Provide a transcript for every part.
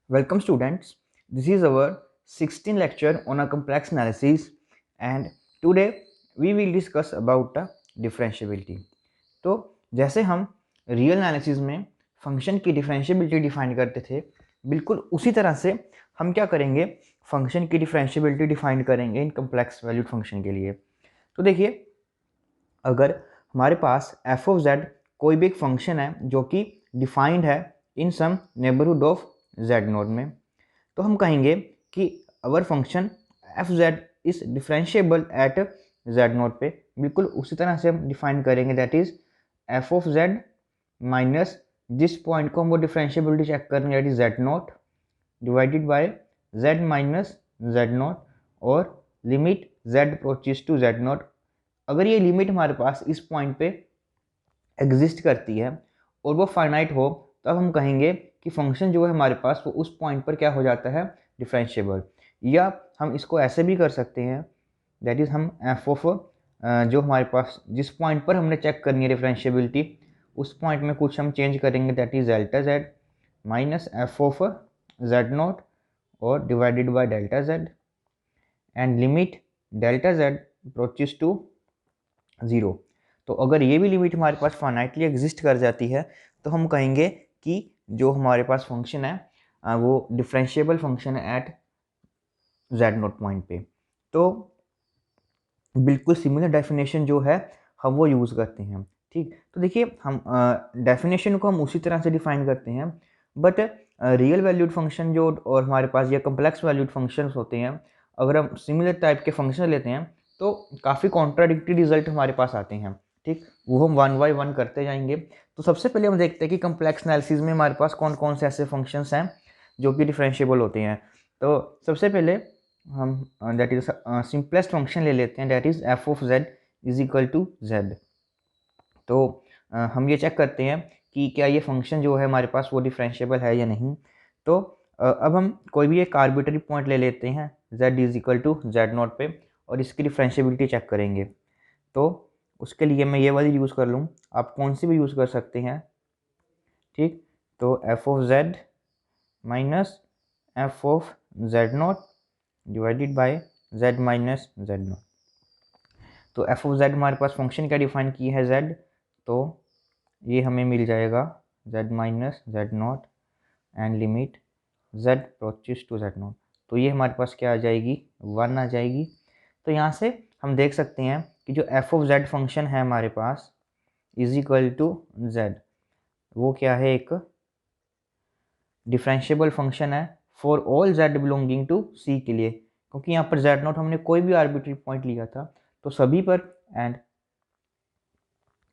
Welcome students. This is our 16th lecture on a complex analysis and today we will discuss about the differentiability. तो जैसे हम real analysis में function की differentiability define करते थे, बिल्कुल उसी तरह से हम क्या करेंगे, फंक्शन की डिफरेंशिएबिलिटी डिफाइन करेंगे इन कम्प्लेक्स वैल्यूड फंक्शन के लिए। तो देखिए, अगर हमारे पास एफ ऑफ जेड कोई भी एक फंक्शन है जो कि डिफाइंड है in some neighbourhood of z naught में, तो हम कहेंगे कि our function f z is differentiable at z naught पे। बिल्कुल उसी तरह से हम डिफाइन करेंगे, that is F of z minus जिस पॉइंट को हम वो डिफरेंशिएबिलिटी चेक करेंगे, that is z naught divided by z minus z naught और limit z approaches to z naught. अगर ये लिमिट हमारे पास इस पॉइंट पे एग्जिस्ट करती है और वो फाइनाइट हो, तब हम कहेंगे कि फंक्शन जो है हमारे पास वो उस पॉइंट पर क्या हो जाता है, डिफरेंशिएबल। या हम इसको ऐसे भी कर सकते हैं, दैट इज हम एफ ऑफ जो हमारे पास जिस पॉइंट पर हमने चेक करनी है डिफरेंशिएबिलिटी, उस पॉइंट में कुछ हम चेंज करेंगे, that is delta z minus f of z naught और divided by delta z and limit delta z approaches to zero. तो अगर ये भी लिमिट हमारे पास फाइनाइटली एग्जिस्ट कर जाती है, तो हम कहेंगे कि जो हमारे पास फंक्शन है वो डिफरेंशिएबल फंक्शन है एट जेड नोट पॉइंट पे। तो बिल्कुल सिमिलर डेफिनेशन जो है हम वो यूज़ करते हैं। ठीक, तो देखिए हम डेफिनेशन को हम उसी तरह से डिफाइन करते हैं, बट रियल वैल्यूड फंक्शन जो और हमारे पास ये कम्प्लेक्स वैल्यूड फंक्शंस होते हैं, अगर हम सिमिलर टाइप के फंक्शन लेते हैं तो काफ़ी कॉन्ट्राडिक्टरी रिजल्ट हमारे पास आते हैं। ठीक, वो हम वन बाई वन करते जाएंगे। तो सबसे पहले हम देखते हैं कि कम्प्लेक्स एनालिसिस में हमारे पास कौन कौन से ऐसे फंक्शंस हैं जो कि डिफरेंशिएबल होते हैं। तो सबसे पहले हम दैट इज सिंपलेस्ट फंक्शन ले लेते हैं, that is F of Z is equal to Z. तो हम ये चेक करते हैं कि क्या ये फंक्शन जो है हमारे पास वो डिफरेंशिएबल है या नहीं। तो अब हम कोई भी एक आर्बिट्री पॉइंट ले लेते हैं z is equal to z naught पे और इसकी डिफरेंशिएबिलिटी चेक करेंगे। तो उसके लिए मैं ये वाली यूज़ कर लूँ, आप कौन सी भी यूज़ कर सकते हैं। ठीक, तो F of z minus f of z naught divided by z minus z naught. तो एफ ऑफ जेड हमारे पास फंक्शन क्या डिफाइन की है, z, तो ये हमें मिल जाएगा z minus z naught and limit z approaches to z naught. तो ये हमारे पास क्या आ जाएगी, 1 आ जाएगी। तो यहाँ से हम देख सकते हैं कि जो एफ ऑफ जेड फंक्शन है हमारे पास इज इक्वल टू जेड, वो क्या है, एक डिफरेंशिएबल फंक्शन है for all z belonging to C के लिए, क्योंकि यहाँ पर जेड नॉट हमने कोई भी आर्बिट्री पॉइंट लिया था तो सभी पर, एंड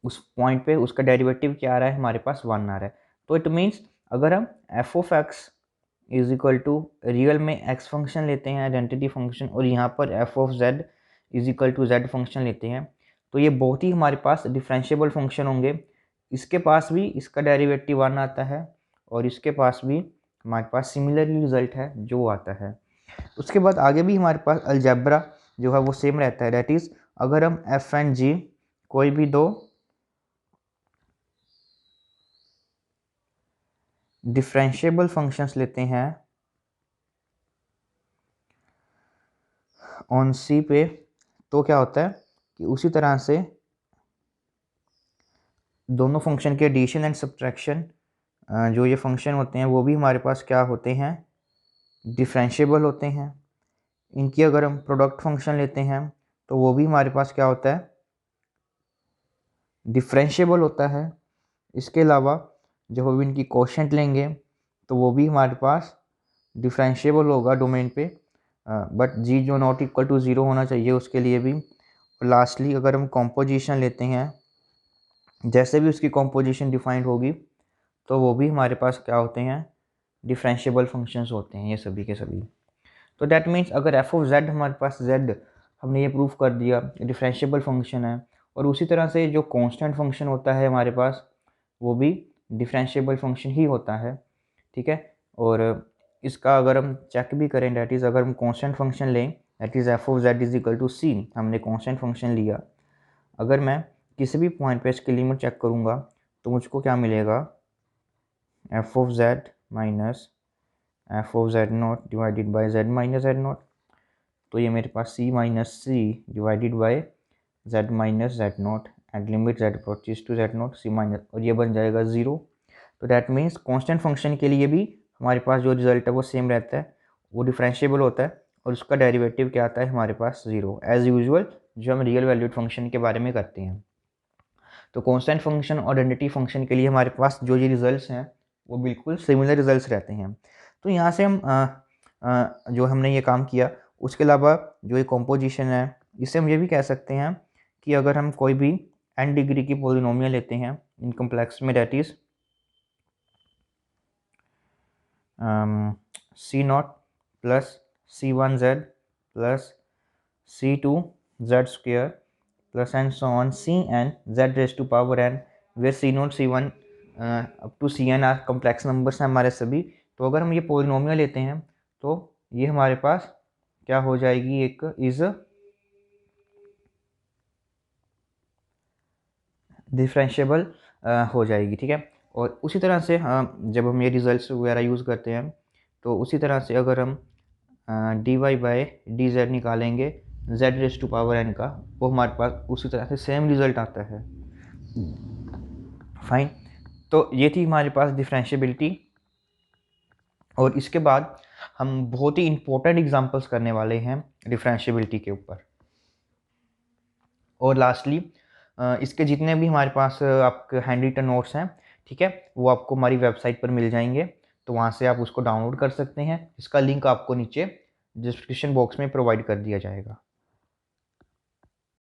उस पॉइंट पे उसका डेरिवेटिव क्या आ रहा है, हमारे पास 1 आ रहा है। तो इट मीन्स अगर हम f of x is equal to real में एक्स फंक्शन लेते हैं, आइडेंटिटी फंक्शन, और यहाँ पर f of Z is equal to z function लेते हैं, तो ये बहुत ही हमारे पास डिफरेंशिएबल फंक्शन होंगे। इसके पास भी इसका डेरिवेटिव 1 आता है और इसके पास भी हमारे पास सिमिलरली रिजल्ट है जो आता है। उसके बाद आगे भी हमारे पास अलजेब्रा जो है वो सेम रहता है, दैट इज अगर हम एफ एंड जी कोई भी दो डिफरेंशिएबल फंक्शंस लेते हैं ऑन सी पे, तो क्या होता है कि उसी तरह से दोनों फंक्शन के एडिशन एंड सब्ट्रैक्शन जो ये फंक्शन होते हैं वो भी हमारे पास क्या होते हैं, डिफरेंशिएबल होते हैं। इनकी अगर हम प्रोडक्ट फंक्शन लेते हैं तो वो भी हमारे पास क्या होता है, डिफरेंशिएबल होता है। इसके अलावा जब हम इनकी कोशेंट लेंगे तो वो भी हमारे पास डिफरेंशिएबल होगा डोमेन पे, बट जी जो नॉट इक्वल टू ज़ीरो होना चाहिए उसके लिए भी। लास्टली अगर हम कॉम्पोजिशन लेते हैं, जैसे भी उसकी कॉम्पोजिशन डिफाइंड होगी, तो वो भी हमारे पास क्या होते हैं, डिफरेंशिएबल फंक्शंस होते हैं ये सभी के सभी। तो दैट मीन्स अगर एफ ऑफ जेड हमारे पास जेड, हमने ये प्रूफ कर दिया डिफरेंशिएबल फंक्शन है, और उसी तरह से जो कांस्टेंट फंक्शन होता है हमारे पास वो भी डिफरेंशिएबल फंक्शन ही होता है। ठीक है, और इसका अगर हम चेक भी करें, डैट इज़ अगर हम कांस्टेंट फंक्शन लें, that is f of Z is equal to C, हमने कांस्टेंट फंक्शन लिया, अगर मैं किसी भी पॉइंट पे इसकी लिमिट चेक करूँगा तो मुझको क्या मिलेगा, f of z minus f of z naught divided by z minus z naught, तो ये मेरे पास C minus C divided by z minus z naught and limit z approaches to z naught C minus, और ये बन जाएगा 0। तो that means constant function के लिए भी हमारे पास जो रिजल्ट है वो सेम रहता है, वो डिफरेंशिएबल होता है और उसका डेरिवेटिव क्या आता है हमारे पास 0 एज यूजुअल, जो हम रियल वैल्यूड फंक्शन के बारे में करते हैं। तो कांस्टेंट फंक्शन और आइडेंटिटी फंक्शन के लिए हमारे पास जो ये रिजल्ट्स हैं वो बिल्कुल सिमिलर रिजल्ट्स रहते हैं। तो यहाँ से हम जो हमने ये काम किया, उसके अलावा जो ये कॉम्पोजिशन है, इससे हम ये भी कह सकते हैं कि अगर हम कोई भी n डिग्री की पॉलिनोमियल लेते हैं इन कम्प्लेक्स में, that is c naught plus c1z plus c2z square plus and so on cn z raise to power n, where c0 c1 up to cn are complex numbers हैं हमारे सभी। तो अगर हम ये पॉलिनोमियल लेते हैं तो ये हमारे पास क्या हो जाएगी, एक इज डिफरेंशिएबल हो जाएगी, ठीक है। और उसी तरह से जब हम ये रिजल्ट्स वगैरह यूज़ करते हैं तो उसी तरह से अगर हम d y by d z निकालेंगे z raise to power n का, वो हमारे पास उसी तरह से सेम रिजल्ट आता है। फाइन, तो ये थी हमारे पास डिफरेंशिएबिलिटी। और इसके बाद हम बहुत ही इंपॉर्टेंट एग्जांपल्स करने वाले हैं डिफरेंशिएबिलिटी के ऊपर। और लास्टली इसके जितने भी हमारे पास आपके हैंड रिटन नोट्स हैं, ठीक है, वो आपको हमारी वेबसाइट पर मिल जाएंगे, तो वहाँ से आप उसको डाउनलोड कर सकते हैं। इसका लिंक आपको नीचे डिस्क्रिप्शन बॉक्स में प्रोवाइड कर दिया जाएगा।